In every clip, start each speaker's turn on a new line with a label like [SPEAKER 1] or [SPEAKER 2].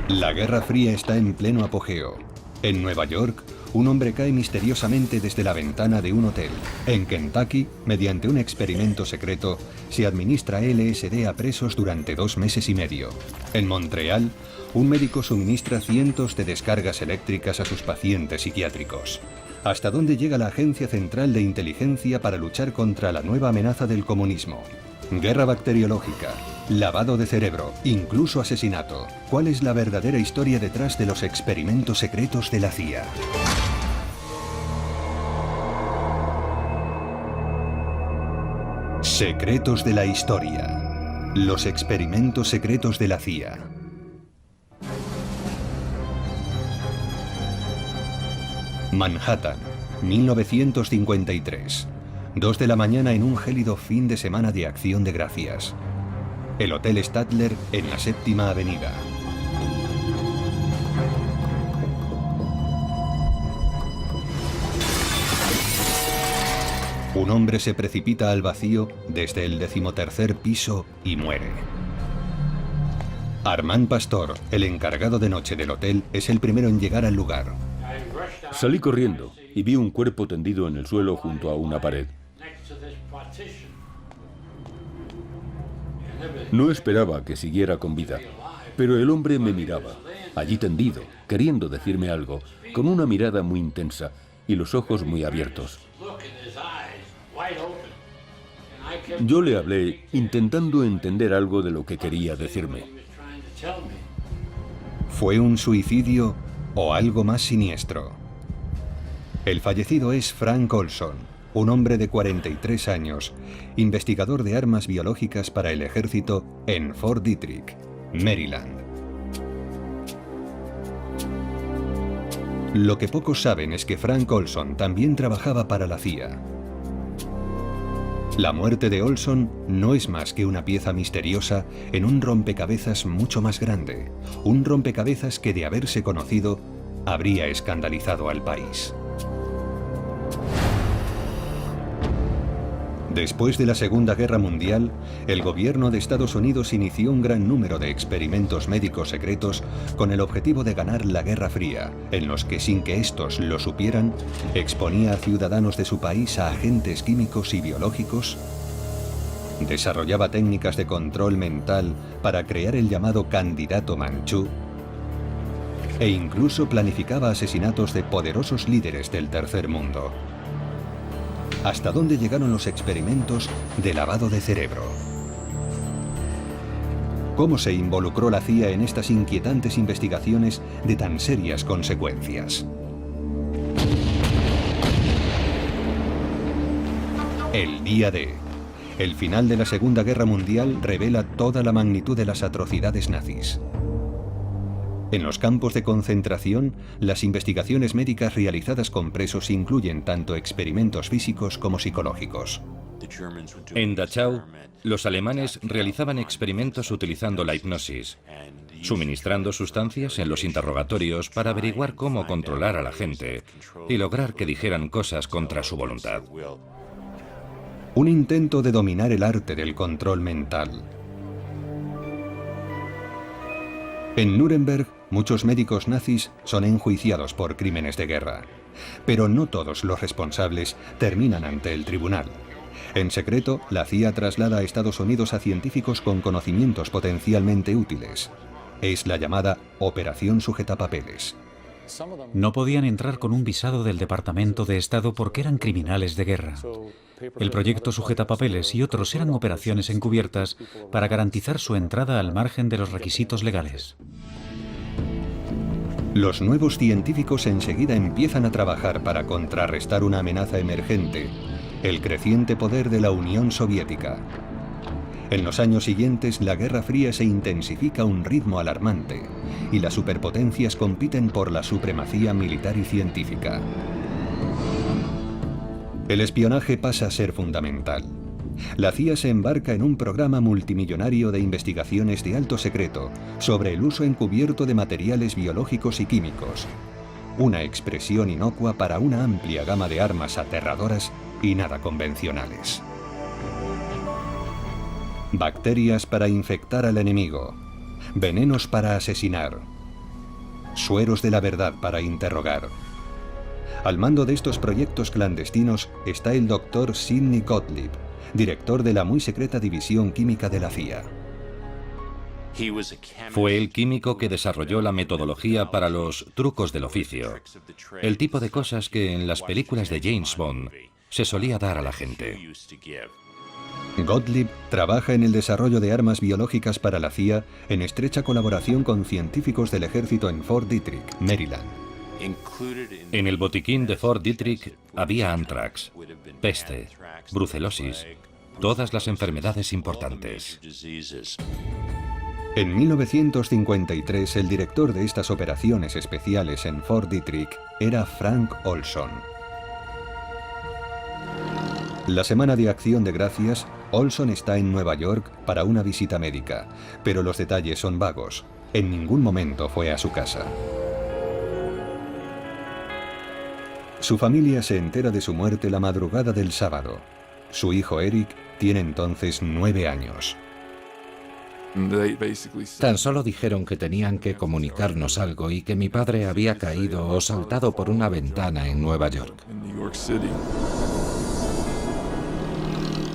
[SPEAKER 1] La Guerra Fría está en pleno apogeo. En Nueva York, un hombre cae misteriosamente desde la ventana de un hotel. En Kentucky, mediante un experimento secreto, se administra LSD a presos durante 2 meses y medio. En Montreal, un médico suministra cientos de descargas eléctricas a sus pacientes psiquiátricos. ¿Hasta dónde llega la Agencia Central de Inteligencia para luchar contra la nueva amenaza del comunismo? Guerra bacteriológica, lavado de cerebro, incluso asesinato. ¿Cuál es la verdadera historia detrás de los experimentos secretos de la CIA? Secretos de la historia. Los experimentos secretos de la CIA. Manhattan, 1953. 2 de la mañana en un gélido fin de semana de Acción de Gracias. El Hotel Statler en la 7ª Avenida. Un hombre se precipita al vacío desde el 13º piso y muere. Armand Pastor, el encargado de noche del hotel, es el primero en llegar al lugar.
[SPEAKER 2] Salí corriendo y vi un cuerpo tendido en el suelo junto a una pared. No esperaba que siguiera con vida, pero el hombre me miraba, allí tendido, queriendo decirme algo, con una mirada muy intensa y los ojos muy abiertos. Yo le hablé intentando entender algo de lo que quería decirme.
[SPEAKER 1] ¿Fue un suicidio o algo más siniestro? El fallecido es Frank Olson, un hombre de 43 años, investigador de armas biológicas para el ejército en Fort Detrick, Maryland. Lo que pocos saben es que Frank Olson también trabajaba para la CIA. La muerte de Olson no es más que una pieza misteriosa en un rompecabezas mucho más grande, un rompecabezas que de haberse conocido habría escandalizado al país. Después de la Segunda Guerra Mundial, el gobierno de Estados Unidos inició un gran número de experimentos médicos secretos con el objetivo de ganar la Guerra Fría, en los que, sin que estos lo supieran, exponía a ciudadanos de su país a agentes químicos y biológicos, desarrollaba técnicas de control mental para crear el llamado candidato manchú, e incluso planificaba asesinatos de poderosos líderes del tercer mundo. ¿Hasta dónde llegaron los experimentos de lavado de cerebro? ¿Cómo se involucró la CIA en estas inquietantes investigaciones de tan serias consecuencias? El día D. El final de la Segunda Guerra Mundial revela toda la magnitud de las atrocidades nazis. En los campos de concentración, las investigaciones médicas realizadas con presos incluyen tanto experimentos físicos como psicológicos.
[SPEAKER 3] En Dachau, los alemanes realizaban experimentos utilizando la hipnosis, suministrando sustancias en los interrogatorios para averiguar cómo controlar a la gente y lograr que dijeran cosas contra su voluntad.
[SPEAKER 1] Un intento de dominar el arte del control mental. En Nuremberg, muchos médicos nazis son enjuiciados por crímenes de guerra, pero no todos los responsables terminan ante el tribunal. En secreto, la CIA traslada a Estados Unidos a científicos con conocimientos potencialmente útiles. Es la llamada Operación Sujetapapeles.
[SPEAKER 4] No podían entrar con un visado del Departamento de Estado porque eran criminales de guerra. El proyecto Sujetapapeles y otros eran operaciones encubiertas para garantizar su entrada al margen de los requisitos legales.
[SPEAKER 1] Los nuevos científicos enseguida empiezan a trabajar para contrarrestar una amenaza emergente, el creciente poder de la Unión Soviética. En los años siguientes, la Guerra Fría se intensifica a un ritmo alarmante y las superpotencias compiten por la supremacía militar y científica. El espionaje pasa a ser fundamental. La CIA se embarca en un programa multimillonario de investigaciones de alto secreto sobre el uso encubierto de materiales biológicos y químicos, una expresión inocua para una amplia gama de armas aterradoras y nada convencionales. Bacterias para infectar al enemigo, venenos para asesinar, sueros de la verdad para interrogar. Al mando de estos proyectos clandestinos está el Dr. Sidney Gottlieb, director de la muy secreta división química de la CIA.
[SPEAKER 3] Fue el químico que desarrolló la metodología para los trucos del oficio, el tipo de cosas que en las películas de James Bond se solía dar a la gente.
[SPEAKER 1] Gottlieb trabaja en el desarrollo de armas biológicas para la CIA en estrecha colaboración con científicos del ejército en Fort Detrick, Maryland.
[SPEAKER 3] En el botiquín de Fort Detrick había anthrax, peste, brucelosis, todas las enfermedades importantes.
[SPEAKER 1] En 1953, el director de estas operaciones especiales en Fort Detrick era Frank Olson. La semana de Acción de Gracias, Olson está en Nueva York para una visita médica, pero los detalles son vagos. En ningún momento fue a su casa. Su familia se entera de su muerte la madrugada del sábado. Su hijo Eric tiene entonces 9 años.
[SPEAKER 5] Tan solo dijeron que tenían que comunicarnos algo y que mi padre había caído o saltado por una ventana en Nueva York.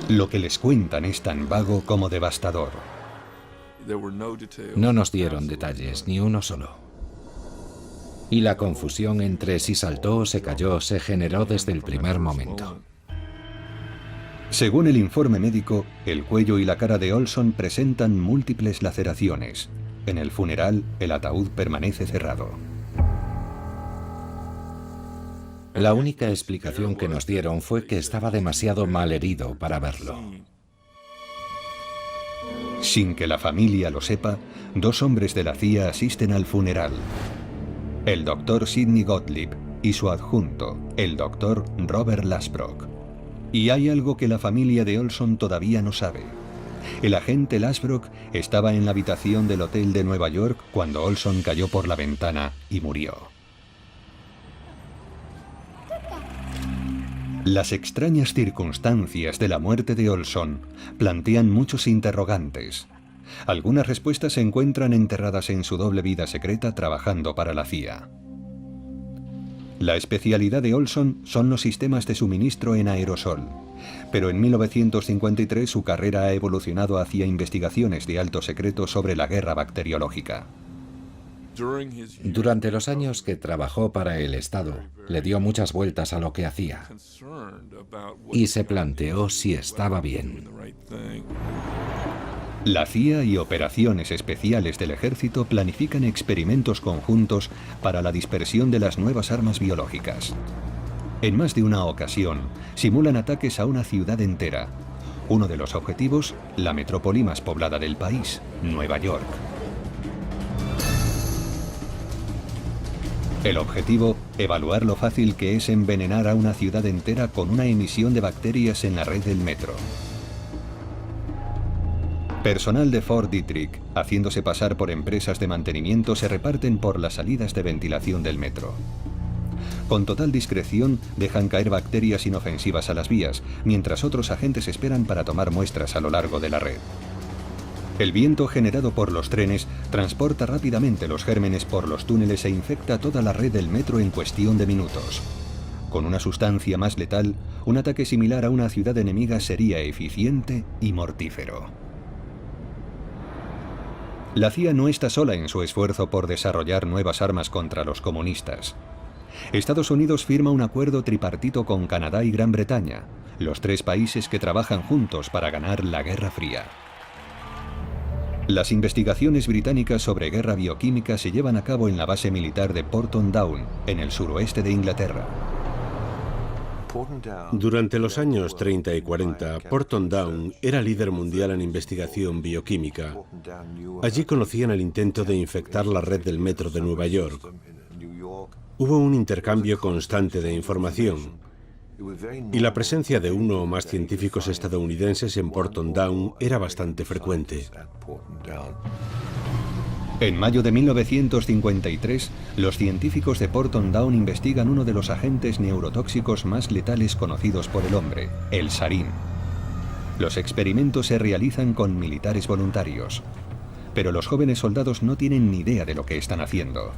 [SPEAKER 1] Lo que les cuentan es tan vago como devastador.
[SPEAKER 5] No nos dieron detalles, ni uno solo. Y la confusión entre si saltó o se cayó se generó desde el primer momento.
[SPEAKER 1] Según el informe médico, el cuello y la cara de Olson presentan múltiples laceraciones. En el funeral, el ataúd permanece cerrado.
[SPEAKER 5] La única explicación que nos dieron fue que estaba demasiado mal herido para verlo.
[SPEAKER 1] Sin que la familia lo sepa, 2 hombres de la CIA asisten al funeral. El Dr. Sidney Gottlieb y su adjunto, el Dr. Robert Lasbrock. Y hay algo que la familia de Olson todavía no sabe. El agente Lasbrock estaba en la habitación del hotel de Nueva York cuando Olson cayó por la ventana y murió. Las extrañas circunstancias de la muerte de Olson plantean muchos interrogantes. Algunas respuestas se encuentran enterradas en su doble vida secreta trabajando para la CIA. La especialidad de Olson son los sistemas de suministro en aerosol, pero en 1953 su carrera ha evolucionado hacia investigaciones de alto secreto sobre la guerra bacteriológica.
[SPEAKER 5] Durante los años que trabajó para el Estado, le dio muchas vueltas a lo que hacía y se planteó si estaba bien.
[SPEAKER 1] La CIA y operaciones especiales del ejército planifican experimentos conjuntos para la dispersión de las nuevas armas biológicas. En más de una ocasión, simulan ataques a una ciudad entera. Uno de los objetivos, la metrópoli más poblada del país, Nueva York. El objetivo, evaluar lo fácil que es envenenar a una ciudad entera con una emisión de bacterias en la red del metro. Personal de Fort Detrick, haciéndose pasar por empresas de mantenimiento, se reparten por las salidas de ventilación del metro. Con total discreción, dejan caer bacterias inofensivas a las vías, mientras otros agentes esperan para tomar muestras a lo largo de la red. El viento generado por los trenes transporta rápidamente los gérmenes por los túneles e infecta toda la red del metro en cuestión de minutos. Con una sustancia más letal, un ataque similar a una ciudad enemiga sería eficiente y mortífero. La CIA no está sola en su esfuerzo por desarrollar nuevas armas contra los comunistas. Estados Unidos firma un acuerdo tripartito con Canadá y Gran Bretaña, los 3 países que trabajan juntos para ganar la Guerra Fría. Las investigaciones británicas sobre guerra bioquímica se llevan a cabo en la base militar de Porton Down, en el suroeste de Inglaterra.
[SPEAKER 6] Durante los años 30 y 40, Porton Down era líder mundial en investigación bioquímica. Allí conocían el intento de infectar la red del metro de Nueva York. Hubo un intercambio constante de información y la presencia de uno o más científicos estadounidenses en Porton Down era bastante frecuente.
[SPEAKER 1] En mayo de 1953, los científicos de Porton Down investigan uno de los agentes neurotóxicos más letales conocidos por el hombre, el sarín. Los experimentos se realizan con militares voluntarios, pero los jóvenes soldados no tienen ni idea de lo que están haciendo.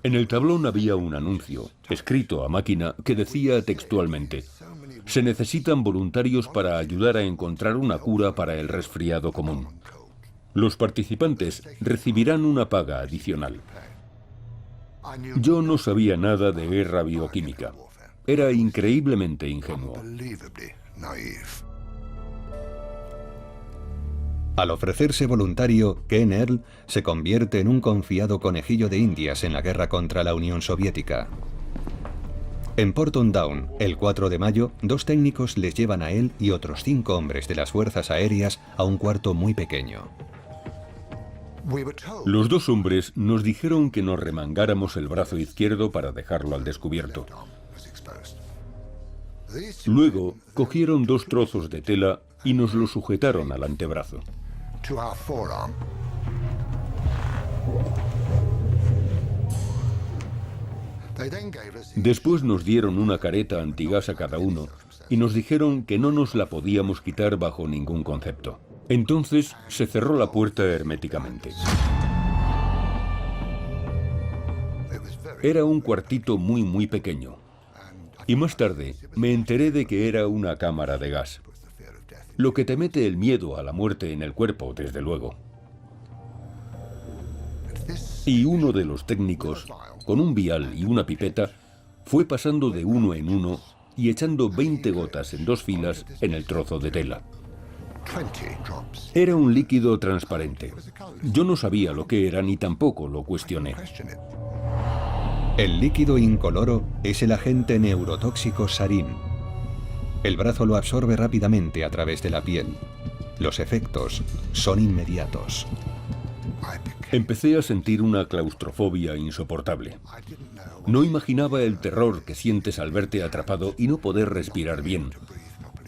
[SPEAKER 2] En el tablón había un anuncio, escrito a máquina, que decía textualmente: se necesitan voluntarios para ayudar a encontrar una cura para el resfriado común. Los participantes recibirán una paga adicional. Yo no sabía nada de guerra bioquímica. Era increíblemente ingenuo.
[SPEAKER 1] Al ofrecerse voluntario, Ken Earl se convierte en un confiado conejillo de Indias en la guerra contra la Unión Soviética. En Porton Down, el 4 de mayo, 2 técnicos les llevan a él y otros 5 hombres de las fuerzas aéreas a un cuarto muy pequeño.
[SPEAKER 2] Los 2 hombres nos dijeron que nos remangáramos el brazo izquierdo para dejarlo al descubierto. Luego cogieron 2 trozos de tela y nos lo sujetaron al antebrazo. Después nos dieron una careta antigas a cada uno y nos dijeron que no nos la podíamos quitar bajo ningún concepto. Entonces se cerró la puerta herméticamente. Era un cuartito muy pequeño. Y más tarde me enteré de que era una cámara de gas. Lo que te mete el miedo a la muerte en el cuerpo, desde luego. Y uno de los técnicos, con un vial y una pipeta, fue pasando de uno en uno y echando 20 gotas en 2 filas en el trozo de tela. Era un líquido transparente. Yo no sabía lo que era ni tampoco lo cuestioné.
[SPEAKER 1] El líquido incoloro es el agente neurotóxico sarín. El brazo lo absorbe rápidamente a través de la piel. Los efectos son inmediatos.
[SPEAKER 2] Empecé a sentir una claustrofobia insoportable. No imaginaba el terror que sientes al verte atrapado y no poder respirar bien,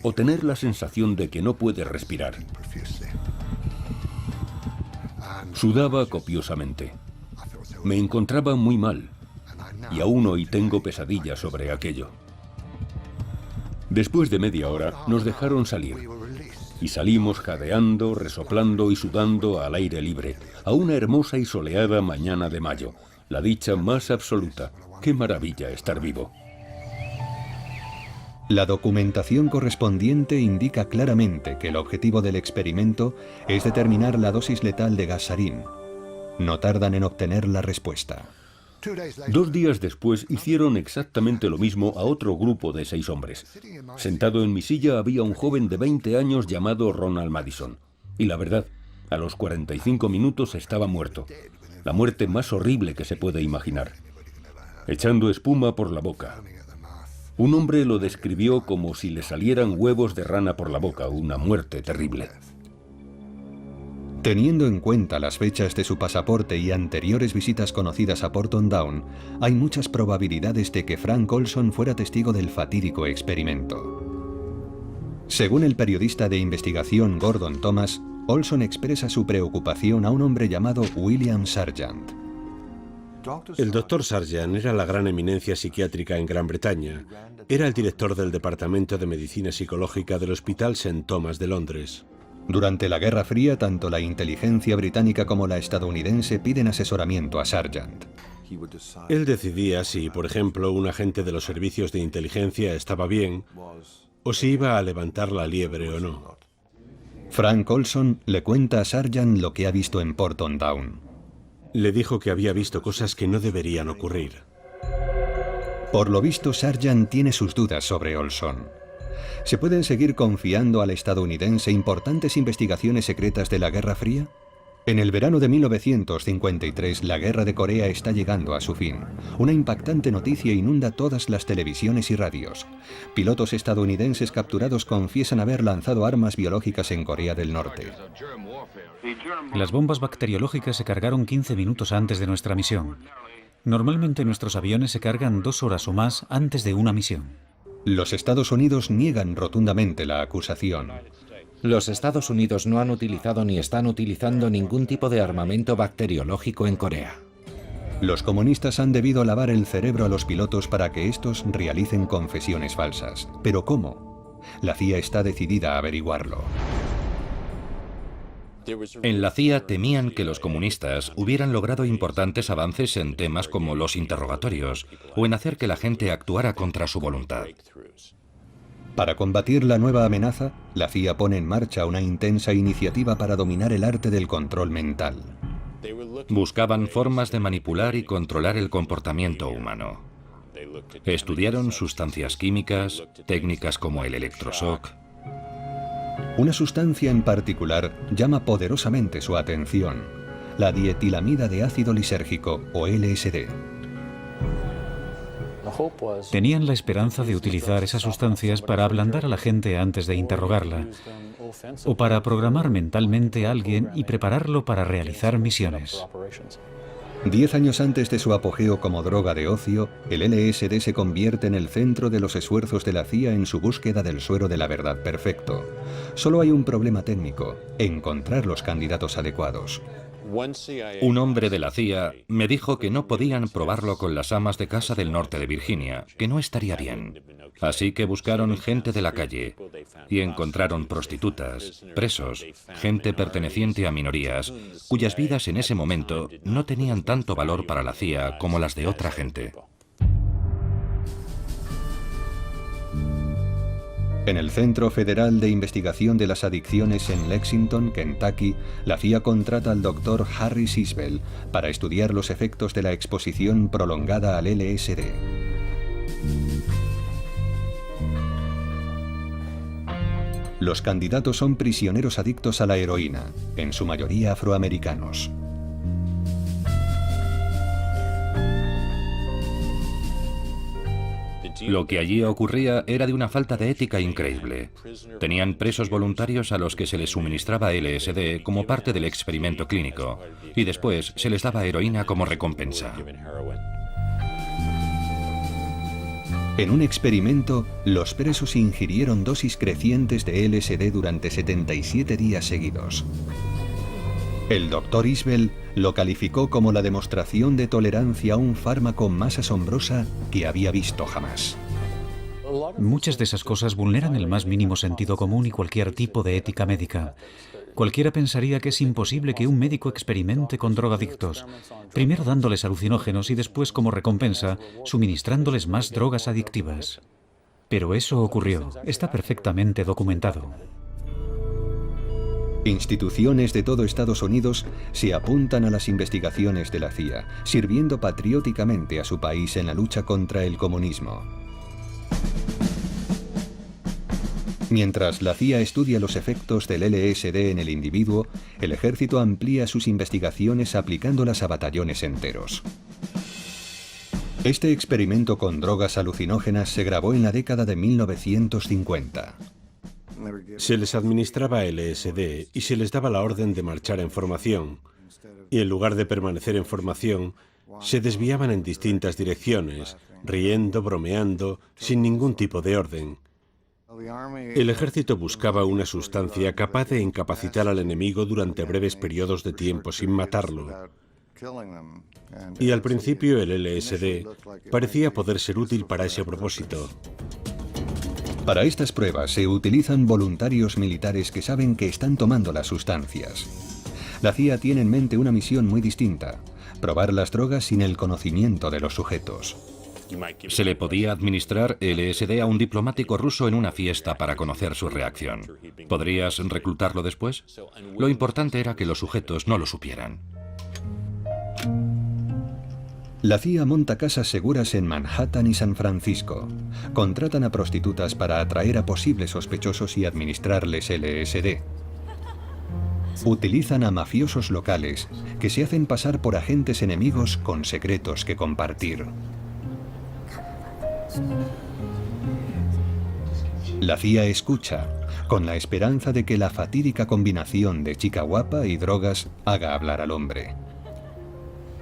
[SPEAKER 2] o tener la sensación de que no puedes respirar. Sudaba copiosamente. Me encontraba muy mal, y aún hoy tengo pesadillas sobre aquello. Después de media hora nos dejaron salir, y salimos jadeando, resoplando y sudando al aire libre, a una hermosa y soleada mañana de mayo, la dicha más absoluta. ¡Qué maravilla estar vivo!
[SPEAKER 1] La documentación correspondiente indica claramente que el objetivo del experimento es determinar la dosis letal de gas sarín. No tardan en obtener la respuesta.
[SPEAKER 2] 2 días después hicieron exactamente lo mismo a otro grupo de 6 hombres. Sentado en mi silla había un joven de 20 años llamado Ronald Madison. Y la verdad, a los 45 minutos estaba muerto. La muerte más horrible que se puede imaginar. Echando espuma por la boca. Un hombre lo describió como si le salieran huevos de rana por la boca, una muerte terrible.
[SPEAKER 1] Teniendo en cuenta las fechas de su pasaporte y anteriores visitas conocidas a Porton Down, hay muchas probabilidades de que Frank Olson fuera testigo del fatídico experimento. Según el periodista de investigación Gordon Thomas, Olson expresa su preocupación a un hombre llamado William Sargant.
[SPEAKER 6] El Dr. Sargant era la gran eminencia psiquiátrica en Gran Bretaña. Era el director del Departamento de Medicina Psicológica del Hospital St. Thomas de Londres.
[SPEAKER 1] Durante la Guerra Fría, tanto la inteligencia británica como la estadounidense piden asesoramiento a Sargant.
[SPEAKER 6] Él decidía si, por ejemplo, un agente de los servicios de inteligencia estaba bien o si iba a levantar la liebre o no.
[SPEAKER 1] Frank Olson le cuenta a Sargant lo que ha visto en Porton Down.
[SPEAKER 6] Le dijo que había visto cosas que no deberían ocurrir.
[SPEAKER 1] Por lo visto, Sargant tiene sus dudas sobre Olson. ¿Se pueden seguir confiando al estadounidense importantes investigaciones secretas de la Guerra Fría? En el verano de 1953, la Guerra de Corea está llegando a su fin. Una impactante noticia inunda todas las televisiones y radios. Pilotos estadounidenses capturados confiesan haber lanzado armas biológicas en Corea del Norte.
[SPEAKER 4] Las bombas bacteriológicas se cargaron 15 minutos antes de nuestra misión. Normalmente nuestros aviones se cargan 2 horas o más antes de una misión.
[SPEAKER 1] Los Estados Unidos niegan rotundamente la acusación.
[SPEAKER 5] Los Estados Unidos no han utilizado ni están utilizando ningún tipo de armamento bacteriológico en Corea.
[SPEAKER 1] Los comunistas han debido lavar el cerebro a los pilotos para que estos realicen confesiones falsas. ¿Pero cómo? La CIA está decidida a averiguarlo.
[SPEAKER 3] En la CIA temían que los comunistas hubieran logrado importantes avances en temas como los interrogatorios o en hacer que la gente actuara contra su voluntad.
[SPEAKER 1] Para combatir la nueva amenaza, la CIA pone en marcha una intensa iniciativa para dominar el arte del control mental.
[SPEAKER 3] Buscaban formas de manipular y controlar el comportamiento humano. Estudiaron sustancias químicas, técnicas como el electroshock.
[SPEAKER 1] Una sustancia en particular llama poderosamente su atención: la dietilamida de ácido lisérgico, o LSD.
[SPEAKER 4] Tenían la esperanza de utilizar esas sustancias para ablandar a la gente antes de interrogarla, o para programar mentalmente a alguien y prepararlo para realizar misiones.
[SPEAKER 1] 10 años antes de su apogeo como droga de ocio, el LSD se convierte en el centro de los esfuerzos de la CIA en su búsqueda del suero de la verdad perfecto. Solo hay un problema técnico: encontrar los candidatos adecuados.
[SPEAKER 3] Un hombre de la CIA me dijo que no podían probarlo con las amas de casa del norte de Virginia, que no estaría bien. Así que buscaron gente de la calle y encontraron prostitutas, presos, gente perteneciente a minorías, cuyas vidas en ese momento no tenían tanto valor para la CIA como las de otra gente.
[SPEAKER 1] En el Centro Federal de Investigación de las Adicciones en Lexington, Kentucky, la CIA contrata al Dr. Harry Sisbel para estudiar los efectos de la exposición prolongada al LSD. Los candidatos son prisioneros adictos a la heroína, en su mayoría afroamericanos.
[SPEAKER 3] Lo que allí ocurría era de una falta de ética increíble. Tenían presos voluntarios a los que se les suministraba LSD como parte del experimento clínico, y después se les daba heroína como recompensa.
[SPEAKER 1] En un experimento, los presos ingirieron dosis crecientes de LSD durante 77 días seguidos. El Dr. Isbell lo calificó como la demostración de tolerancia a un fármaco más asombrosa que había visto jamás.
[SPEAKER 4] Muchas de esas cosas vulneran el más mínimo sentido común y cualquier tipo de ética médica. Cualquiera pensaría que es imposible que un médico experimente con drogadictos, primero dándoles alucinógenos y después, como recompensa, suministrándoles más drogas adictivas. Pero eso ocurrió. Está perfectamente documentado.
[SPEAKER 1] Instituciones de todo Estados Unidos se apuntan a las investigaciones de la CIA, sirviendo patrióticamente a su país en la lucha contra el comunismo. Mientras la CIA estudia los efectos del LSD en el individuo, el ejército amplía sus investigaciones aplicándolas a batallones enteros. Este experimento con drogas alucinógenas se grabó en la década de 1950.
[SPEAKER 6] Se les administraba LSD y se les daba la orden de marchar en formación. Y en lugar de permanecer en formación, se desviaban en distintas direcciones, riendo, bromeando, sin ningún tipo de orden. El ejército buscaba una sustancia capaz de incapacitar al enemigo durante breves periodos de tiempo sin matarlo. Y al principio el LSD parecía poder ser útil para ese propósito.
[SPEAKER 1] Para estas pruebas se utilizan voluntarios militares que saben que están tomando las sustancias. La CIA tiene en mente una misión muy distinta: probar las drogas sin el conocimiento de los sujetos.
[SPEAKER 3] Se le podía administrar LSD a un diplomático ruso en una fiesta para conocer su reacción. ¿Podrías reclutarlo después? Lo importante era que los sujetos no lo supieran.
[SPEAKER 1] La CIA monta casas seguras en Manhattan y San Francisco. Contratan a prostitutas para atraer a posibles sospechosos y administrarles LSD. Utilizan a mafiosos locales que se hacen pasar por agentes enemigos con secretos que compartir. La CIA escucha, con la esperanza de que la fatídica combinación de chica guapa y drogas haga hablar al hombre.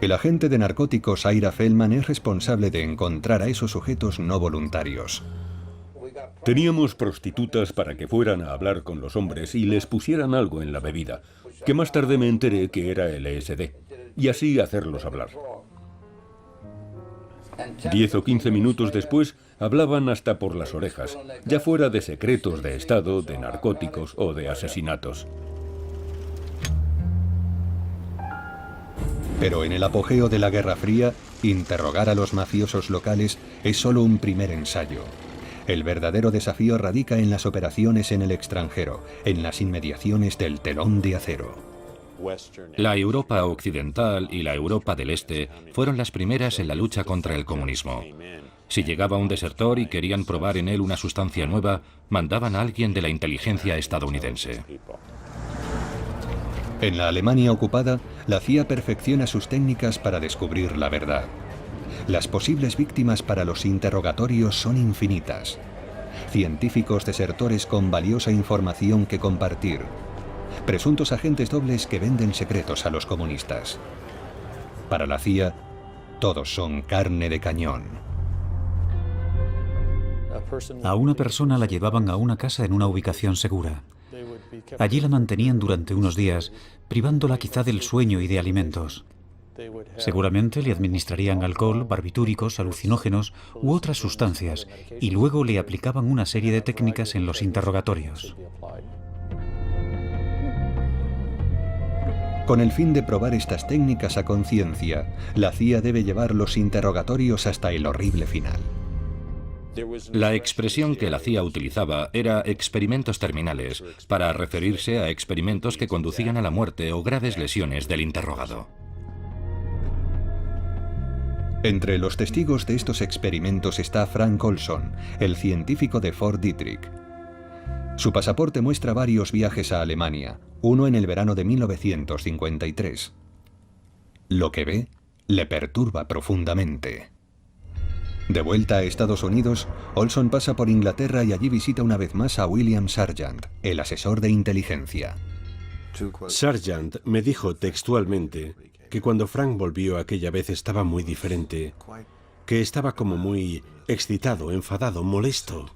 [SPEAKER 1] El agente de narcóticos Ira Feldman es responsable de encontrar a esos sujetos no voluntarios.
[SPEAKER 2] Teníamos prostitutas para que fueran a hablar con los hombres y les pusieran algo en la bebida, que más tarde me enteré que era LSD, y así hacerlos hablar. 10 o 15 minutos después, hablaban hasta por las orejas, ya fuera de secretos de Estado, de narcóticos o de asesinatos.
[SPEAKER 1] Pero en el apogeo de la Guerra Fría, interrogar a los mafiosos locales es solo un primer ensayo. El verdadero desafío radica en las operaciones en el extranjero, en las inmediaciones del telón de acero.
[SPEAKER 3] La Europa occidental y la Europa del Este fueron las primeras en la lucha contra el comunismo. Si llegaba un desertor y querían probar en él una sustancia nueva, mandaban a alguien de la inteligencia estadounidense.
[SPEAKER 1] En la Alemania ocupada, la CIA perfecciona sus técnicas para descubrir la verdad. Las posibles víctimas para los interrogatorios son infinitas. Científicos desertores con valiosa información que compartir. Presuntos agentes dobles que venden secretos a los comunistas. Para la CIA, todos son carne de cañón.
[SPEAKER 4] A una persona la llevaban a una casa en una ubicación segura. Allí la mantenían durante unos días, privándola quizá del sueño y de alimentos. Seguramente le administrarían alcohol, barbitúricos, alucinógenos u otras sustancias, y luego le aplicaban una serie de técnicas en los interrogatorios.
[SPEAKER 1] Con el fin de probar estas técnicas a conciencia, la CIA debe llevar los interrogatorios hasta el horrible final.
[SPEAKER 3] La expresión que la CIA utilizaba era experimentos terminales, para referirse a experimentos que conducían a la muerte o graves lesiones del interrogado.
[SPEAKER 1] Entre los testigos de estos experimentos está Frank Olson, el científico de Fort Detrick. Su pasaporte muestra varios viajes a Alemania, uno en el verano de 1953. Lo que ve le perturba profundamente. De vuelta a Estados Unidos, Olson pasa por Inglaterra y allí visita una vez más a William Sargant, el asesor de inteligencia.
[SPEAKER 6] Sargant me dijo textualmente que cuando Frank volvió aquella vez estaba muy diferente, que estaba como muy excitado, enfadado, molesto.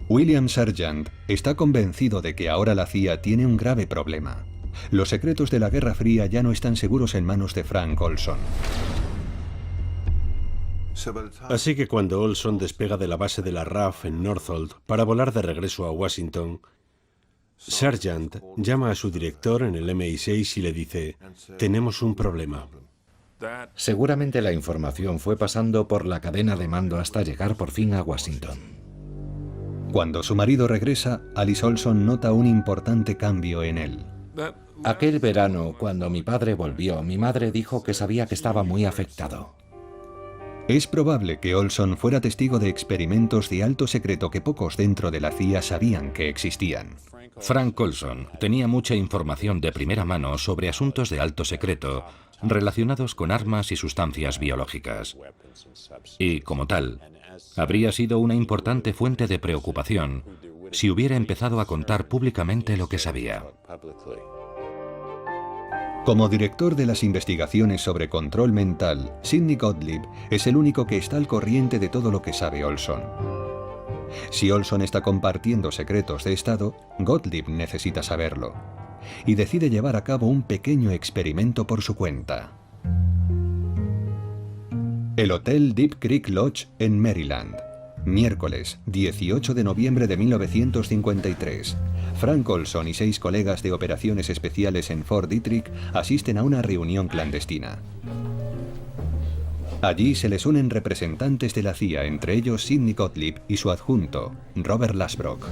[SPEAKER 1] William Sargant está convencido de que ahora la CIA tiene un grave problema. Los secretos de la Guerra Fría ya no están seguros en manos de Frank Olson.
[SPEAKER 6] Así que cuando Olson despega de la base de la RAF en Northolt para volar de regreso a Washington, Sargant llama a su director en el MI6 y le dice: tenemos un problema.
[SPEAKER 5] Seguramente la información fue pasando por la cadena de mando hasta llegar por fin a Washington.
[SPEAKER 1] Cuando su marido regresa, Alice Olson nota un importante cambio en él.
[SPEAKER 5] Aquel verano, cuando mi padre volvió, mi madre dijo que sabía que estaba muy afectado.
[SPEAKER 1] Es probable que Olson fuera testigo de experimentos de alto secreto que pocos dentro de la CIA sabían que existían.
[SPEAKER 3] Frank Olson tenía mucha información de primera mano sobre asuntos de alto secreto relacionados con armas y sustancias biológicas. Y, como tal, habría sido una importante fuente de preocupación si hubiera empezado a contar públicamente lo que sabía.
[SPEAKER 1] Como director de las investigaciones sobre control mental, Sidney Gottlieb es el único que está al corriente de todo lo que sabe Olson. Si Olson está compartiendo secretos de Estado, Gottlieb necesita saberlo, y decide llevar a cabo un pequeño experimento por su cuenta. El Hotel Deep Creek Lodge en Maryland. Miércoles, 18 de noviembre de 1953. Frank Olson y 6 colegas de operaciones especiales en Fort Detrick asisten a una reunión clandestina. Allí se les unen representantes de la CIA, entre ellos Sidney Gottlieb y su adjunto, Robert Lasbrock.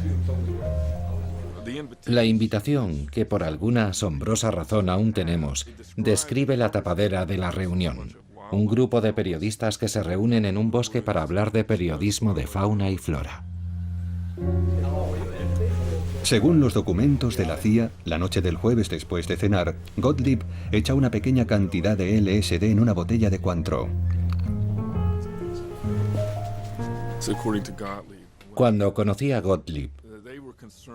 [SPEAKER 5] La invitación, que por alguna asombrosa razón aún tenemos, describe la tapadera de la reunión. Un grupo de periodistas que se reúnen en un bosque para hablar de periodismo de fauna y flora.
[SPEAKER 1] Según los documentos de la CIA, la noche del jueves después de cenar, Gottlieb echa una pequeña cantidad de LSD en una botella de Cointreau.
[SPEAKER 5] Cuando conocí a Gottlieb,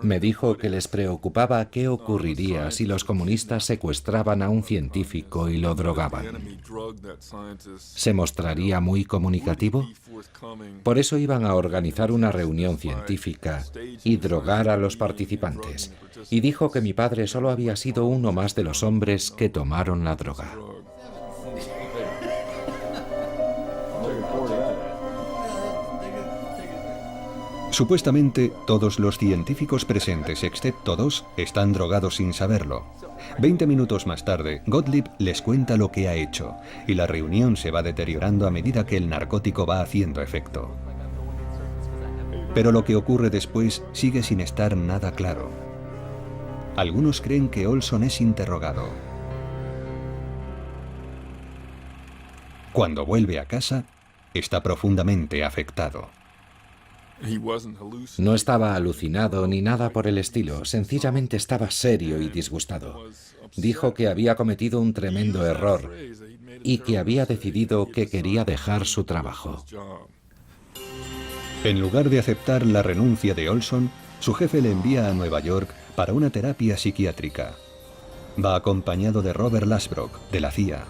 [SPEAKER 5] me dijo que les preocupaba qué ocurriría si los comunistas secuestraban a un científico y lo drogaban. ¿Se mostraría muy comunicativo? Por eso iban a organizar una reunión científica y drogar a los participantes. Y dijo que mi padre solo había sido uno más de los hombres que tomaron la droga.
[SPEAKER 1] Supuestamente, todos los científicos presentes, excepto 2, están drogados sin saberlo. 20 minutos más tarde, Gottlieb les cuenta lo que ha hecho, y la reunión se va deteriorando a medida que el narcótico va haciendo efecto. Pero lo que ocurre después sigue sin estar nada claro. Algunos creen que Olson es interrogado. Cuando vuelve a casa, está profundamente afectado.
[SPEAKER 5] No estaba alucinado ni nada por el estilo, sencillamente estaba serio y disgustado. Dijo que había cometido un tremendo error y que había decidido que quería dejar su trabajo.
[SPEAKER 1] En lugar de aceptar la renuncia de Olson, su jefe le envía a Nueva York para una terapia psiquiátrica. Va acompañado de Robert Lasbrock, de la CIA.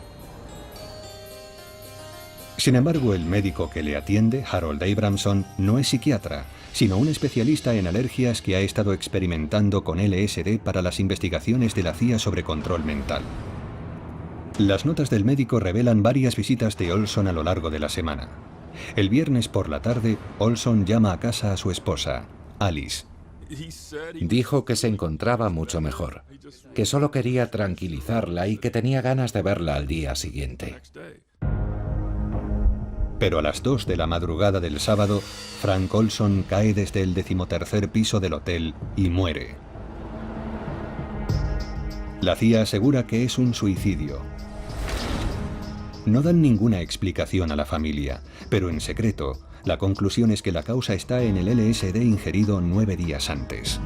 [SPEAKER 1] Sin embargo, el médico que le atiende, Harold Abramson, no es psiquiatra, sino un especialista en alergias que ha estado experimentando con LSD para las investigaciones de la CIA sobre control mental. Las notas del médico revelan varias visitas de Olson a lo largo de la semana. El viernes por la tarde, Olson llama a casa a su esposa, Alice.
[SPEAKER 5] Dijo que se encontraba mucho mejor, que solo quería tranquilizarla y que tenía ganas de verla al día siguiente.
[SPEAKER 1] Pero a las 2 de la madrugada del sábado, Frank Olson cae desde el 13º piso del hotel y muere. La CIA asegura que es un suicidio. No dan ninguna explicación a la familia, pero en secreto, la conclusión es que la causa está en el LSD ingerido 9 días antes.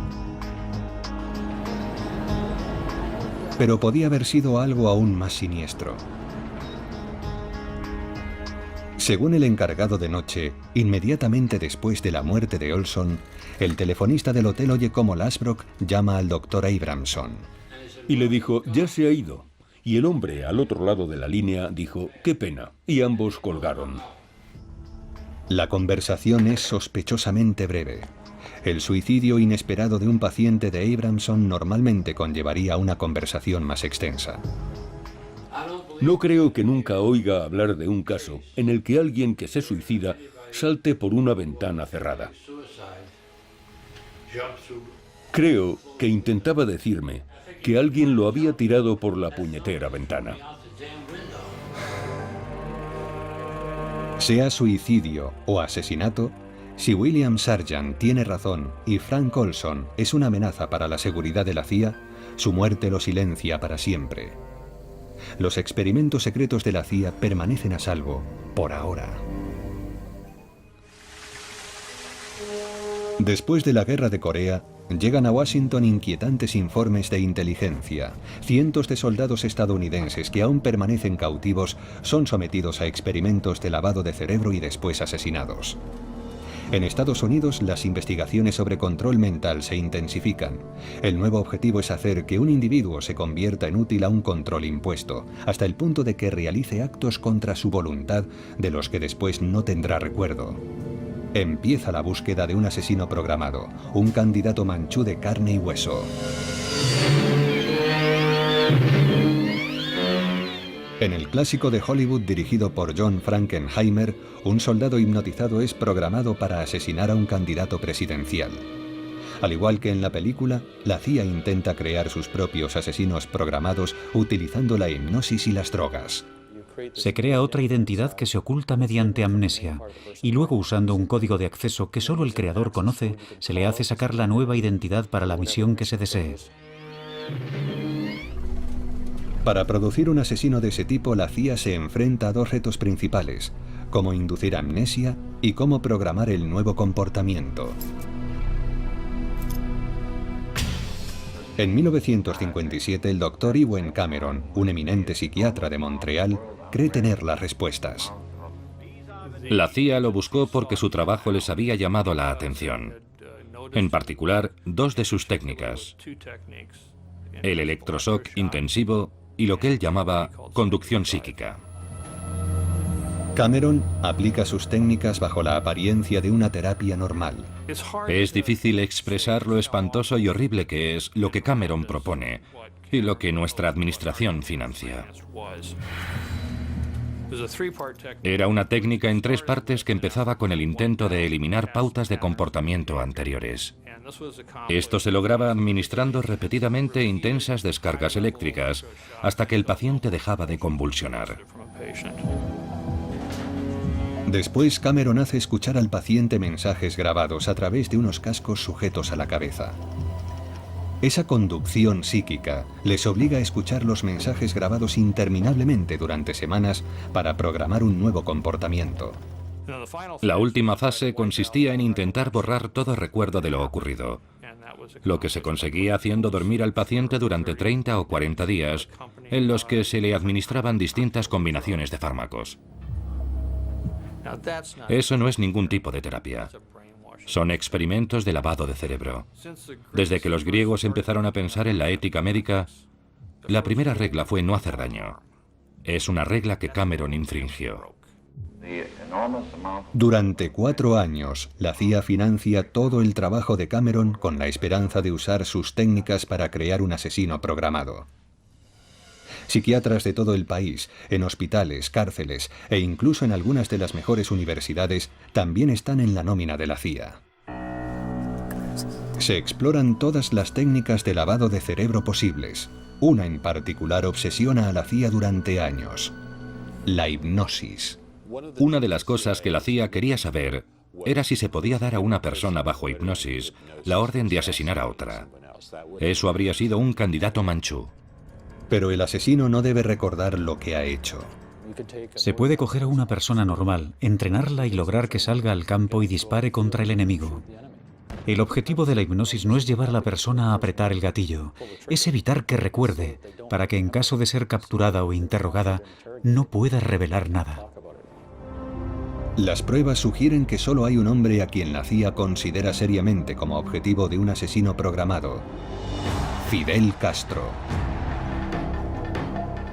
[SPEAKER 1] Pero podía haber sido algo aún más siniestro. Según el encargado de noche, inmediatamente después de la muerte de Olson, el telefonista del hotel oye cómo Lasbrock llama al doctor Abramson.
[SPEAKER 2] Y le dijo, ya se ha ido. Y el hombre al otro lado de la línea dijo, qué pena. Y ambos colgaron.
[SPEAKER 1] La conversación es sospechosamente breve. El suicidio inesperado de un paciente de Abramson normalmente conllevaría una conversación más extensa.
[SPEAKER 2] No creo que nunca oiga hablar de un caso en el que alguien que se suicida salte por una ventana cerrada. Creo que intentaba decirme que alguien lo había tirado por la puñetera ventana.
[SPEAKER 1] Sea suicidio o asesinato, si William Sargant tiene razón y Frank Olson es una amenaza para la seguridad de la CIA, su muerte lo silencia para siempre. Los experimentos secretos de la CIA permanecen a salvo, por ahora. Después de la Guerra de Corea, llegan a Washington inquietantes informes de inteligencia. Cientos de soldados estadounidenses que aún permanecen cautivos son sometidos a experimentos de lavado de cerebro y después asesinados. En Estados Unidos, las investigaciones sobre control mental se intensifican. El nuevo objetivo es hacer que un individuo se convierta en útil a un control impuesto, hasta el punto de que realice actos contra su voluntad de los que después no tendrá recuerdo. Empieza la búsqueda de un asesino programado, un candidato manchú de carne y hueso. En el clásico de Hollywood dirigido por John Frankenheimer, un soldado hipnotizado es programado para asesinar a un candidato presidencial. Al igual que en la película, la CIA intenta crear sus propios asesinos programados utilizando la hipnosis y las drogas.
[SPEAKER 4] Se crea otra identidad que se oculta mediante amnesia, y luego usando un código de acceso que solo el creador conoce, se le hace sacar la nueva identidad para la misión que se desee.
[SPEAKER 1] Para producir un asesino de ese tipo, la CIA se enfrenta a 2 retos principales: cómo inducir amnesia y cómo programar el nuevo comportamiento. En 1957, el Dr. Ewen Cameron, un eminente psiquiatra de Montreal, cree tener las respuestas.
[SPEAKER 3] La CIA lo buscó porque su trabajo les había llamado la atención. En particular, 2 de sus técnicas: el electroshock intensivo y lo que él llamaba conducción psíquica.
[SPEAKER 1] Cameron aplica sus técnicas bajo la apariencia de una terapia normal.
[SPEAKER 3] Es difícil expresar lo espantoso y horrible que es lo que Cameron propone y lo que nuestra administración financia. Era una técnica en 3 partes que empezaba con el intento de eliminar pautas de comportamiento anteriores. Esto se lograba administrando repetidamente intensas descargas eléctricas hasta que el paciente dejaba de convulsionar.
[SPEAKER 1] Después, Cameron hace escuchar al paciente mensajes grabados a través de unos cascos sujetos a la cabeza. Esa conducción psíquica les obliga a escuchar los mensajes grabados interminablemente durante semanas para programar un nuevo comportamiento.
[SPEAKER 3] La última fase consistía en intentar borrar todo recuerdo de lo ocurrido, lo que se conseguía haciendo dormir al paciente durante 30 o 40 días, en los que se le administraban distintas combinaciones de fármacos. Eso no es ningún tipo de terapia. Son experimentos de lavado de cerebro. Desde que los griegos empezaron a pensar en la ética médica, la primera regla fue no hacer daño. Es una regla que Cameron infringió.
[SPEAKER 1] Durante 4 años, la CIA financia todo el trabajo de Cameron con la esperanza de usar sus técnicas para crear un asesino programado. Psiquiatras de todo el país, en hospitales, cárceles e incluso en algunas de las mejores universidades también están en la nómina de la CIA. Se exploran todas las técnicas de lavado de cerebro posibles. Una en particular obsesiona a la CIA durante años: la hipnosis.
[SPEAKER 3] Una de las cosas que la CIA quería saber era si se podía dar a una persona bajo hipnosis la orden de asesinar a otra. Eso habría sido un candidato manchú.
[SPEAKER 1] Pero el asesino no debe recordar lo que ha hecho.
[SPEAKER 4] Se puede coger a una persona normal, entrenarla y lograr que salga al campo y dispare contra el enemigo. El objetivo de la hipnosis no es llevar a la persona a apretar el gatillo, es evitar que recuerde, para que en caso de ser capturada o interrogada, no pueda revelar nada.
[SPEAKER 1] Las pruebas sugieren que solo hay un hombre a quien la CIA considera seriamente como objetivo de un asesino programado: Fidel Castro.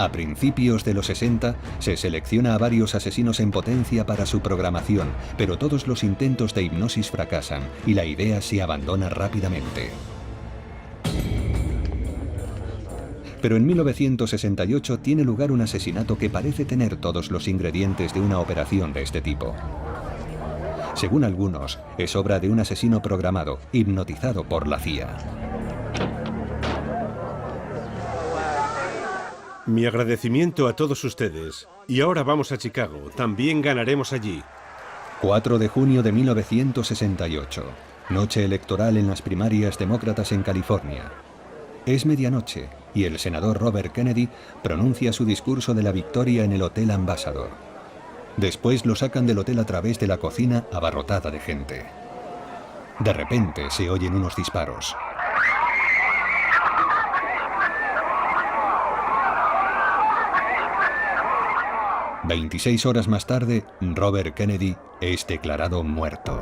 [SPEAKER 1] A principios de los 60, se selecciona a varios asesinos en potencia para su programación, pero todos los intentos de hipnosis fracasan y la idea se abandona rápidamente. Pero en 1968 tiene lugar un asesinato que parece tener todos los ingredientes de una operación de este tipo. Según algunos, es obra de un asesino programado, hipnotizado por la CIA.
[SPEAKER 6] Mi agradecimiento a todos ustedes. Y ahora vamos a Chicago. También ganaremos allí.
[SPEAKER 1] 4 de junio de 1968. Noche electoral en las primarias demócratas en California. Es medianoche y el senador Robert Kennedy pronuncia su discurso de la victoria en el Hotel Ambassador. Después lo sacan del hotel a través de la cocina abarrotada de gente. De repente se oyen unos disparos. «26 horas más tarde, Robert Kennedy es declarado muerto.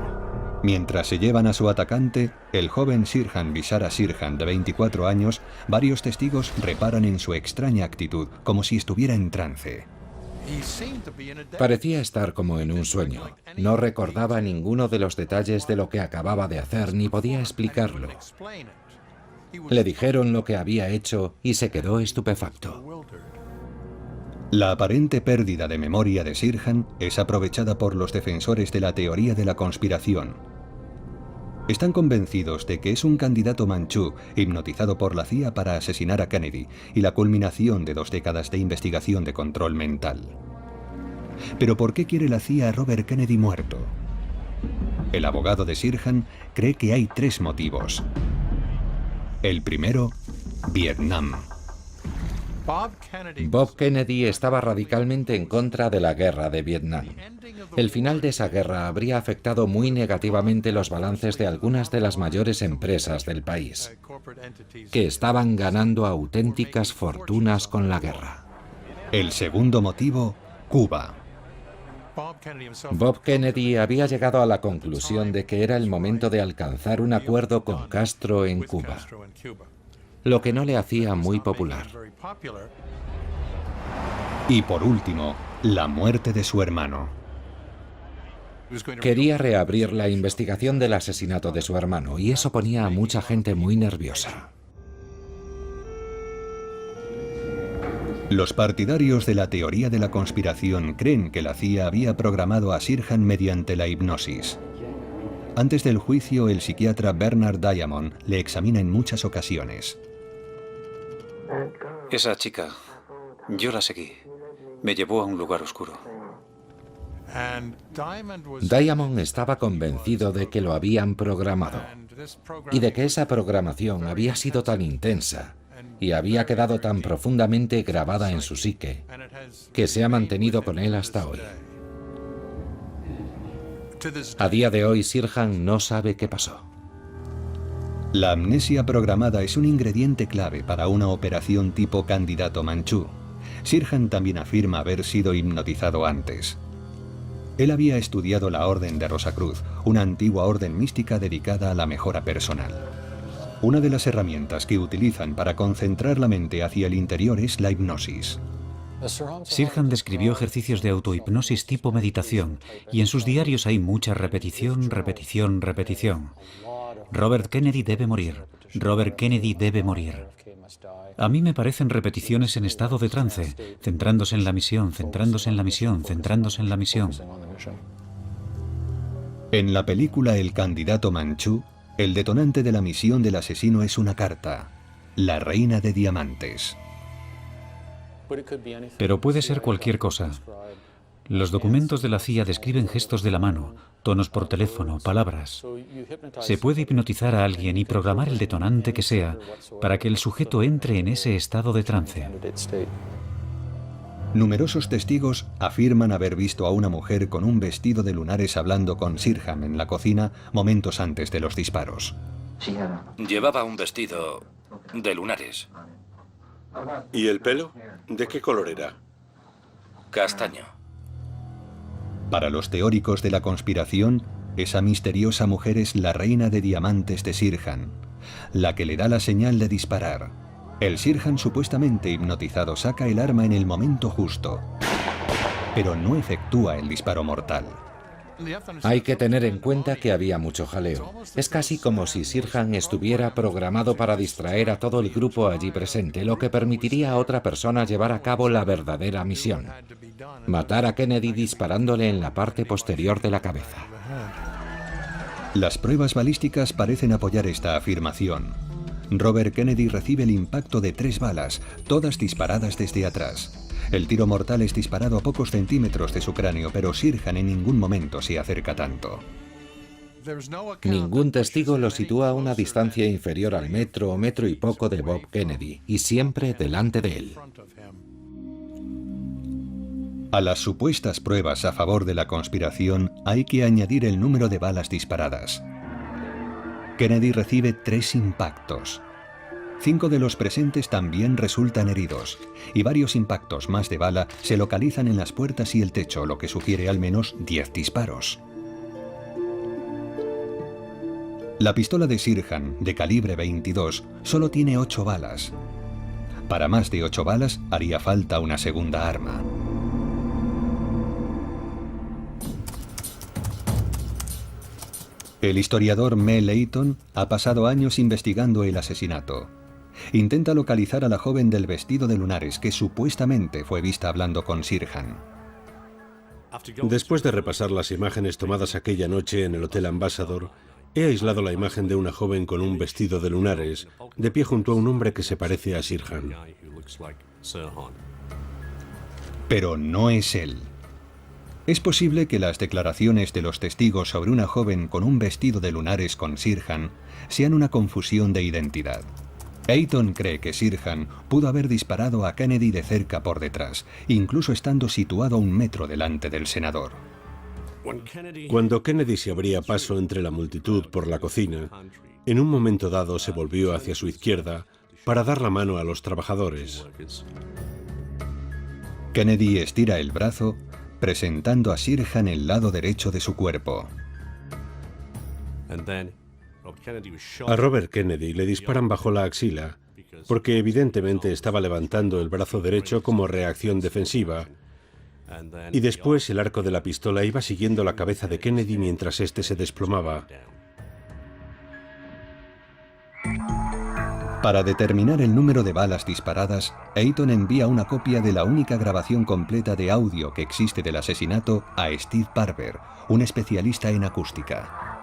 [SPEAKER 1] Mientras se llevan a su atacante, el joven Sirhan Vishara Sirhan, de 24 años, varios testigos reparan en su extraña actitud, como si estuviera en trance.
[SPEAKER 5] Parecía estar como en un sueño. No recordaba ninguno de los detalles de lo que acababa de hacer ni podía explicarlo. Le dijeron lo que había hecho y se quedó estupefacto.
[SPEAKER 1] La aparente pérdida de memoria de Sirhan es aprovechada por los defensores de la teoría de la conspiración. Están convencidos de que es un candidato manchú hipnotizado por la CIA para asesinar a Kennedy y la culminación de 2 décadas de investigación de control mental. ¿Pero por qué quiere la CIA a Robert Kennedy muerto? El abogado de Sirhan cree que hay 3 motivos. El primero, Vietnam.
[SPEAKER 5] Bob Kennedy estaba radicalmente en contra de la guerra de Vietnam. El final de esa guerra habría afectado muy negativamente los balances de algunas de las mayores empresas del país, que estaban ganando auténticas fortunas con la guerra.
[SPEAKER 1] El segundo motivo, Cuba.
[SPEAKER 5] Bob Kennedy había llegado a la conclusión de que era el momento de alcanzar un acuerdo con Castro en Cuba, lo que no le hacía muy popular.
[SPEAKER 1] Y por último, la muerte de su hermano.
[SPEAKER 5] Quería reabrir la investigación del asesinato de su hermano y eso ponía a mucha gente muy nerviosa.
[SPEAKER 1] Los partidarios de la teoría de la conspiración creen que la CIA había programado a Sirhan mediante la hipnosis. Antes del juicio, el psiquiatra Bernard Diamond le examina en muchas ocasiones.
[SPEAKER 4] Esa chica, yo la seguí. Me llevó a un lugar oscuro.
[SPEAKER 5] Diamond estaba convencido de que lo habían programado y de que esa programación había sido tan intensa y había quedado tan profundamente grabada en su psique que se ha mantenido con él hasta hoy. A día de hoy, Sirhan no sabe qué pasó.
[SPEAKER 1] La amnesia programada es un ingrediente clave para una operación tipo candidato manchú. Sirhan también afirma haber sido hipnotizado antes. Él había estudiado la Orden de Rosacruz, una antigua orden mística dedicada a la mejora personal. Una de las herramientas que utilizan para concentrar la mente hacia el interior es la hipnosis.
[SPEAKER 4] Sirhan describió ejercicios de autohipnosis tipo meditación, y en sus diarios hay mucha repetición, repetición, repetición. Robert Kennedy debe morir. Robert Kennedy debe morir. A mí me parecen repeticiones en estado de trance, centrándose en la misión, centrándose en la misión, centrándose en la misión.
[SPEAKER 1] En la película El candidato manchú, el detonante de la misión del asesino es una carta, la reina de diamantes.
[SPEAKER 4] Pero puede ser cualquier cosa. Los documentos de la CIA describen gestos de la mano, tonos por teléfono, palabras. Se puede hipnotizar a alguien y programar el detonante que sea para que el sujeto entre en ese estado de trance.
[SPEAKER 1] Numerosos testigos afirman haber visto a una mujer con un vestido de lunares hablando con Sirhan en la cocina momentos antes de los disparos.
[SPEAKER 3] Llevaba un vestido de lunares.
[SPEAKER 6] ¿Y el pelo? ¿De qué color era?
[SPEAKER 3] Castaño.
[SPEAKER 1] Para los teóricos de la conspiración, esa misteriosa mujer es la reina de diamantes de Sirhan, la que le da la señal de disparar. El Sirhan supuestamente hipnotizado saca el arma en el momento justo, pero no efectúa el disparo mortal.
[SPEAKER 5] Hay que tener en cuenta que había mucho jaleo. Es casi como si Sirhan estuviera programado para distraer a todo el grupo allí presente, lo que permitiría a otra persona llevar a cabo la verdadera misión: matar a Kennedy disparándole en la parte posterior de la cabeza.
[SPEAKER 1] Las pruebas balísticas parecen apoyar esta afirmación. Robert Kennedy recibe el impacto de 3 balas, todas disparadas desde atrás. El tiro mortal es disparado a pocos centímetros de su cráneo, pero Sirhan en ningún momento se acerca tanto.
[SPEAKER 5] Ningún testigo lo sitúa a una distancia inferior al metro o metro y poco de Bob Kennedy, y siempre delante de él.
[SPEAKER 1] A las supuestas pruebas a favor de la conspiración hay que añadir el número de balas disparadas. Kennedy recibe 3 impactos. 5 de los presentes también resultan heridos, y varios impactos más de bala se localizan en las puertas y el techo, lo que sugiere al menos 10 disparos. La pistola de Sirhan, de calibre 22, solo tiene 8 balas. Para más de 8 balas haría falta una segunda arma. El historiador Mel Leighton ha pasado años investigando el asesinato. Intenta localizar a la joven del vestido de lunares que supuestamente fue vista hablando con Sirhan.
[SPEAKER 6] Después de repasar las imágenes tomadas aquella noche en el Hotel Ambassador, he aislado la imagen de una joven con un vestido de lunares, de pie junto a un hombre que se parece a Sirhan.
[SPEAKER 1] Pero no es él. Es posible que las declaraciones de los testigos sobre una joven con un vestido de lunares con Sirhan sean una confusión de identidad. Leighton cree que Sirhan pudo haber disparado a Kennedy de cerca por detrás, incluso estando situado a 1 metro delante del senador.
[SPEAKER 6] Cuando Kennedy se abría paso entre la multitud por la cocina, en un momento dado se volvió hacia su izquierda para dar la mano a los trabajadores.
[SPEAKER 1] Kennedy estira el brazo, presentando a Sirhan el lado derecho de su cuerpo.
[SPEAKER 6] A Robert Kennedy le disparan bajo la axila, porque evidentemente estaba levantando el brazo derecho como reacción defensiva, y después el arco de la pistola iba siguiendo la cabeza de Kennedy mientras éste se desplomaba.
[SPEAKER 1] Para determinar el número de balas disparadas, Eaton envía una copia de la única grabación completa de audio que existe del asesinato a Steve Barber, un especialista en acústica.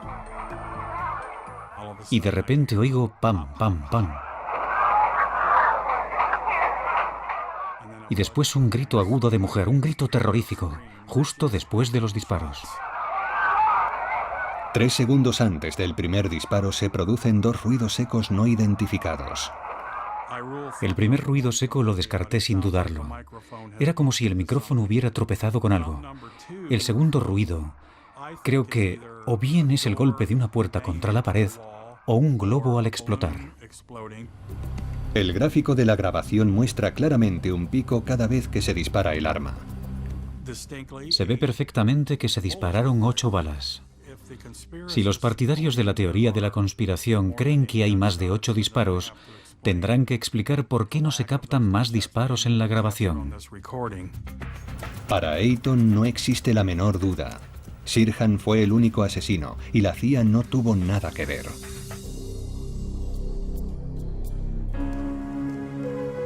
[SPEAKER 4] Y de repente oigo pam, pam, pam. Y después un grito agudo de mujer, un grito terrorífico, justo después de los disparos.
[SPEAKER 1] 3 segundos antes del primer disparo se producen 2 ruidos secos no identificados.
[SPEAKER 4] El primer ruido seco lo descarté sin dudarlo. Era como si el micrófono hubiera tropezado con algo. El segundo ruido, creo que o bien es el golpe de una puerta contra la pared o un globo al explotar.
[SPEAKER 1] El gráfico de la grabación muestra claramente un pico cada vez que se dispara el arma.
[SPEAKER 4] Se ve perfectamente que se dispararon 8 balas. Si los partidarios de la teoría de la conspiración creen que hay más de 8 disparos, tendrán que explicar por qué no se captan más disparos en la grabación.
[SPEAKER 1] Para Eaton no existe la menor duda. Sirhan fue el único asesino y la CIA no tuvo nada que ver.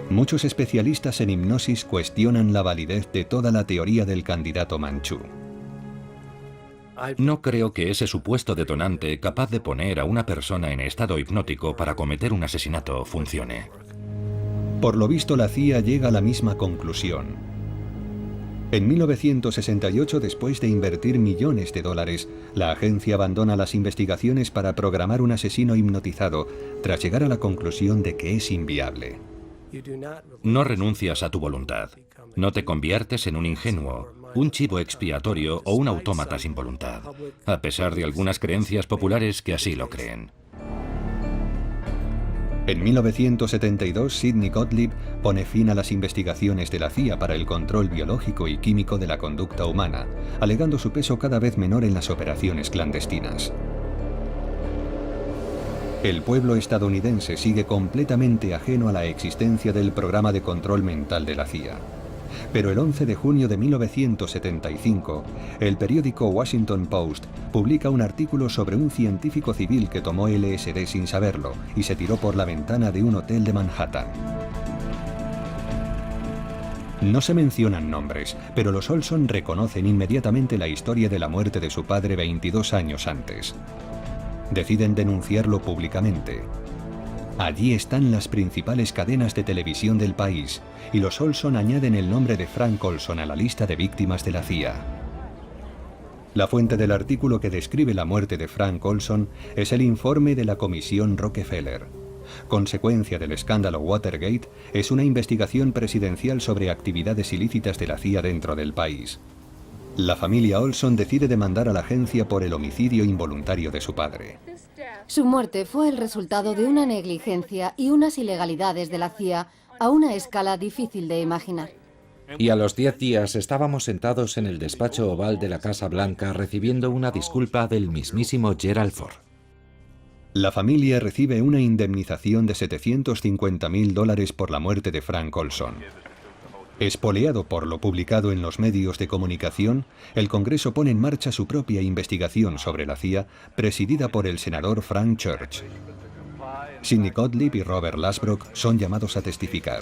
[SPEAKER 1] Muchos especialistas en hipnosis cuestionan la validez de toda la teoría del candidato manchú.
[SPEAKER 3] No creo que ese supuesto detonante capaz de poner a una persona en estado hipnótico para cometer un asesinato funcione.
[SPEAKER 1] Por lo visto, la CIA llega a la misma conclusión. En 1968, después de invertir millones de dólares, la agencia abandona las investigaciones para programar un asesino hipnotizado, tras llegar a la conclusión de que es inviable.
[SPEAKER 3] No renuncias a tu voluntad. No te conviertes en un ingenuo, un chivo expiatorio o un autómata sin voluntad, a pesar de algunas creencias populares que así lo creen.
[SPEAKER 1] En 1972, Sidney Gottlieb pone fin a las investigaciones de la CIA para el control biológico y químico de la conducta humana, alegando su peso cada vez menor en las operaciones clandestinas. El pueblo estadounidense sigue completamente ajeno a la existencia del programa de control mental de la CIA. Pero el 11 de junio de 1975, el periódico Washington Post publica un artículo sobre un científico civil que tomó LSD sin saberlo y se tiró por la ventana de un hotel de Manhattan. No se mencionan nombres, pero los Olson reconocen inmediatamente la historia de la muerte de su padre 22 años antes. Deciden denunciarlo públicamente. Allí están las principales cadenas de televisión del país, y los Olson añaden el nombre de Frank Olson a la lista de víctimas de la CIA. La fuente del artículo que describe la muerte de Frank Olson es el informe de la Comisión Rockefeller. Consecuencia del escándalo Watergate, es una investigación presidencial sobre actividades ilícitas de la CIA dentro del país. La familia Olson decide demandar a la agencia por el homicidio involuntario de su padre.
[SPEAKER 7] Su muerte fue el resultado de una negligencia y unas ilegalidades de la CIA a una escala difícil de imaginar.
[SPEAKER 5] Y a los 10 días estábamos sentados en el despacho oval de la Casa Blanca recibiendo una disculpa del mismísimo Gerald Ford.
[SPEAKER 1] La familia recibe una indemnización de $750.000 por la muerte de Frank Olson. Espoleado por lo publicado en los medios de comunicación, el Congreso pone en marcha su propia investigación sobre la CIA, presidida por el senador Frank Church. Sidney Gottlieb y Robert Lasbrock son llamados a testificar.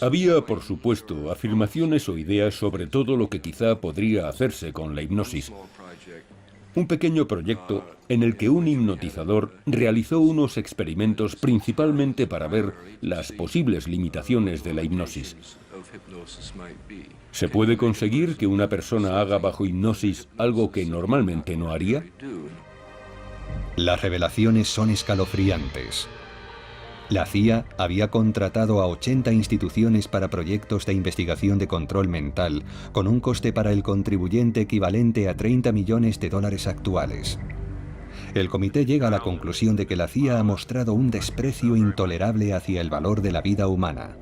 [SPEAKER 2] Había, por supuesto, afirmaciones o ideas sobre todo lo que quizá podría hacerse con la hipnosis. Un pequeño proyecto en el que un hipnotizador realizó unos experimentos principalmente para ver las posibles limitaciones de la hipnosis. ¿Se puede conseguir que una persona haga bajo hipnosis algo que normalmente no haría?
[SPEAKER 1] Las revelaciones son escalofriantes. La CIA había contratado a 80 instituciones para proyectos de investigación de control mental, con un coste para el contribuyente equivalente a $30 millones actuales. El comité llega a la conclusión de que la CIA ha mostrado un desprecio intolerable hacia el valor de la vida humana.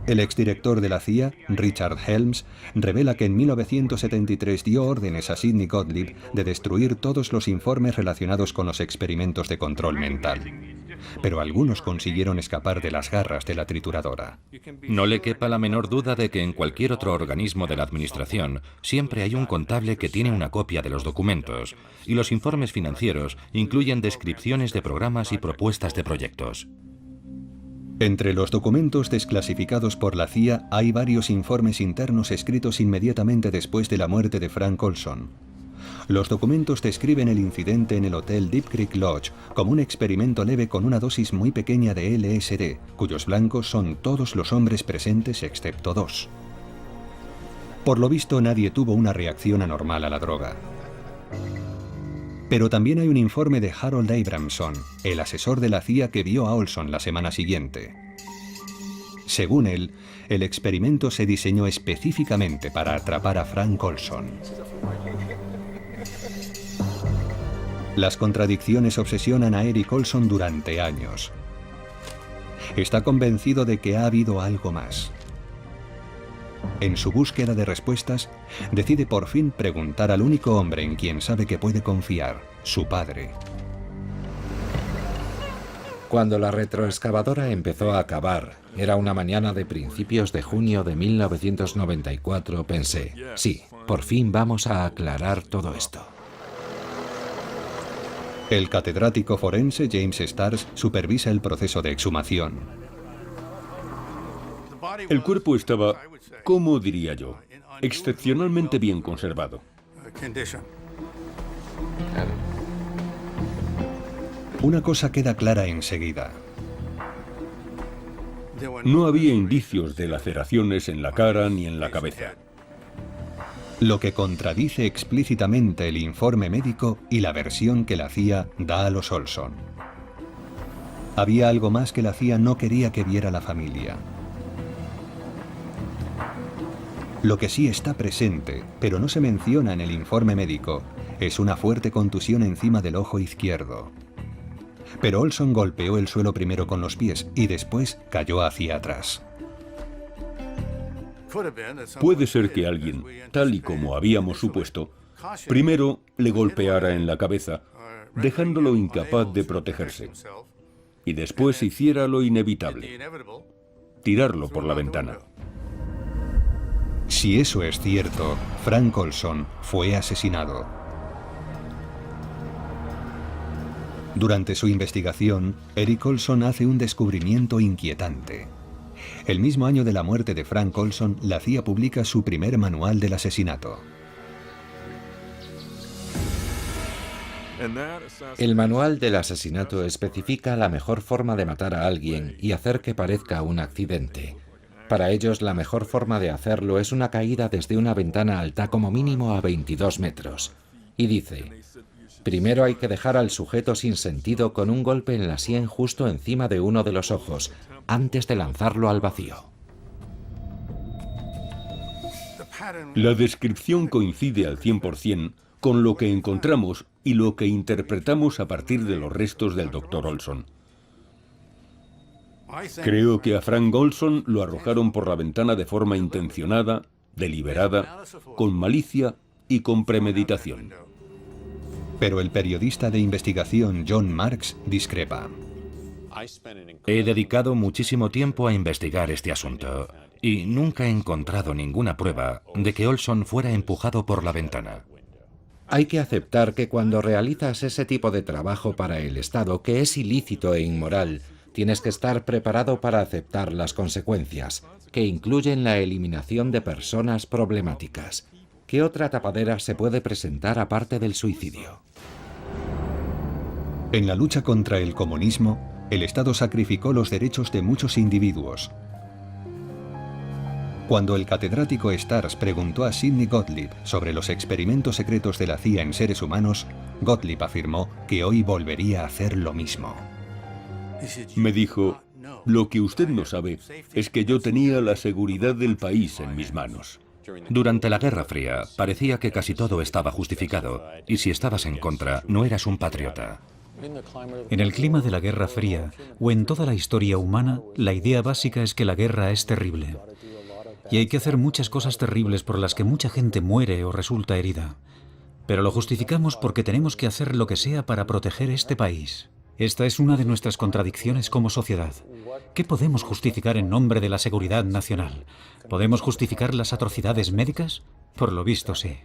[SPEAKER 1] El exdirector de la CIA, Richard Helms, revela que en 1973 dio órdenes a Sidney Gottlieb de destruir todos los informes relacionados con los experimentos de control mental. pero algunos consiguieron escapar de las garras de la trituradora.
[SPEAKER 3] No le quepa la menor duda de que en cualquier otro organismo de la administración siempre hay un contable que tiene una copia de los documentos, y los informes financieros incluyen descripciones de programas y propuestas de proyectos.
[SPEAKER 1] Entre los documentos desclasificados por la CIA hay varios informes internos escritos inmediatamente después de la muerte de Frank Olson. Los documentos describen el incidente en el hotel Deep Creek Lodge como un experimento leve con una dosis muy pequeña de LSD, cuyos blancos son todos los hombres presentes excepto 2. Por lo visto, nadie tuvo una reacción anormal a la droga. Pero también hay un informe de Harold Abramson, el asesor de la CIA que vio a Olson la semana siguiente. Según él, el experimento se diseñó específicamente para atrapar a Frank Olson. Las contradicciones obsesionan a Eric Olson durante años. Está convencido de que ha habido algo más. En su búsqueda de respuestas, decide por fin preguntar al único hombre en quien sabe que puede confiar, su padre.
[SPEAKER 5] Cuando la retroexcavadora empezó a cavar, era una mañana de principios de junio de 1994, pensé, sí, por fin vamos a aclarar todo esto.
[SPEAKER 1] El catedrático forense James Stars supervisa el proceso de exhumación.
[SPEAKER 2] El cuerpo estaba, ¿cómo diría yo?, excepcionalmente bien conservado.
[SPEAKER 1] Una cosa queda clara enseguida.
[SPEAKER 2] No había indicios de laceraciones en la cara ni en la cabeza.
[SPEAKER 1] Lo que contradice explícitamente el informe médico y la versión que la CIA da a los Olson. Había algo más que la CIA no quería que viera la familia. Lo que sí está presente, pero no se menciona en el informe médico, es una fuerte contusión encima del ojo izquierdo. Pero Olson golpeó el suelo primero con los pies y después cayó hacia atrás.
[SPEAKER 2] Puede ser que alguien, tal y como habíamos supuesto, primero le golpeara en la cabeza, dejándolo incapaz de protegerse, y después hiciera lo inevitable, tirarlo por la ventana.
[SPEAKER 1] Si eso es cierto, Frank Olson fue asesinado. Durante su investigación, Eric Olson hace un descubrimiento inquietante. El mismo año de la muerte de Frank Olson, la CIA publica su primer manual del asesinato.
[SPEAKER 5] El manual del asesinato especifica la mejor forma de matar a alguien y hacer que parezca un accidente. Para ellos, la mejor forma de hacerlo es una caída desde una ventana alta como mínimo a 22 metros. Y dice, primero hay que dejar al sujeto sin sentido con un golpe en la sien justo encima de uno de los ojos, antes de lanzarlo al vacío.
[SPEAKER 2] La descripción coincide al 100% con lo que encontramos y lo que interpretamos a partir de los restos del Dr. Olson. Creo que a Frank Olson lo arrojaron por la ventana de forma intencionada, deliberada, con malicia y con premeditación.
[SPEAKER 1] Pero el periodista de investigación John Marks discrepa.
[SPEAKER 3] He dedicado muchísimo tiempo a investigar este asunto y nunca he encontrado ninguna prueba de que Olson fuera empujado por la ventana.
[SPEAKER 5] Hay que aceptar que cuando realizas ese tipo de trabajo para el Estado, que es ilícito e inmoral, tienes que estar preparado para aceptar las consecuencias, que incluyen la eliminación de personas problemáticas. ¿Qué otra tapadera se puede presentar aparte del suicidio?
[SPEAKER 1] En la lucha contra el comunismo, el Estado sacrificó los derechos de muchos individuos. Cuando el catedrático Stars preguntó a Sidney Gottlieb sobre los experimentos secretos de la CIA en seres humanos, Gottlieb afirmó que hoy volvería a hacer lo mismo.
[SPEAKER 2] Me dijo, lo que usted no sabe es que yo tenía la seguridad del país en mis manos.
[SPEAKER 3] Durante la Guerra Fría parecía que casi todo estaba justificado, y si estabas en contra, no eras un patriota.
[SPEAKER 4] En el clima de la Guerra Fría, o en toda la historia humana, la idea básica es que la guerra es terrible. Y hay que hacer muchas cosas terribles por las que mucha gente muere o resulta herida. Pero lo justificamos porque tenemos que hacer lo que sea para proteger este país. Esta es una de nuestras contradicciones como sociedad. ¿Qué podemos justificar en nombre de la seguridad nacional? ¿Podemos justificar las atrocidades médicas? Por lo visto, sí.